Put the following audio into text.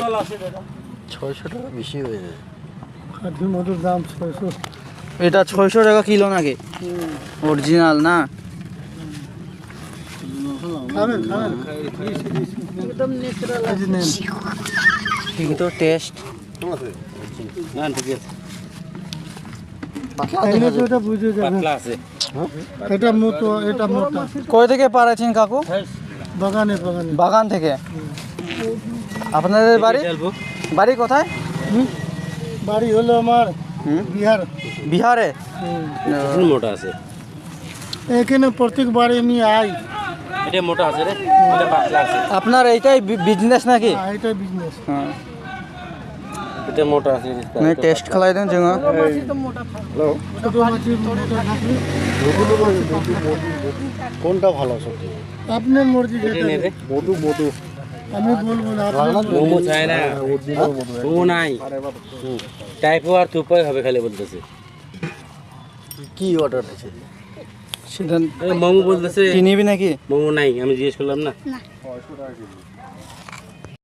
600 টাকা বেশি হয়ে যায়। খাঁটি মধুর দাম 600। এটা 600 টাকা কিলো নাকি অরিজিনাল না? খাবেন খাবেন একদম ন্যাচারাল। কিন্তু টেস্ট না ঠিক আছে। এনে তো এটা বুঝে যাবেন। এটা মোটো, এটা মোটা। কই থেকে পাড়াচ্ছেন কাকু? বাগানে বাগানে। বাগান থেকে। আপনাদের বাড়ি বাড়ি কোথায়? বাড়ি হলো আমার বিহার। বিহারে? মোটা আছে। এখানে প্রত্যেক বারে আমি আই। এটা মোটা আছে রে, এটা পাতলা আছে। আপনার এইটাই বিজনেস নাকি? এটা বিজনেস। হ্যাঁ, এটা মোটা আছে। মানে টেস্ট খেলাই দেন জঙ্গা। হ্যালো, ছোট মাছ মোটা থাকলে কোনটা ভালো সবজি? আপনার মর্জি যেটা। মধু মধু আমি বলবো না আপনার মোমো চাই না, মোমো নাই, টাইপো আর থুপাই হবে খালি বলতেছে। কি অর্ডার দিয়েছে? সেটা মোমো বলতেছে কি নিবি নাকি? মোমো নাই, আমি জিজ্ঞেস করলাম না।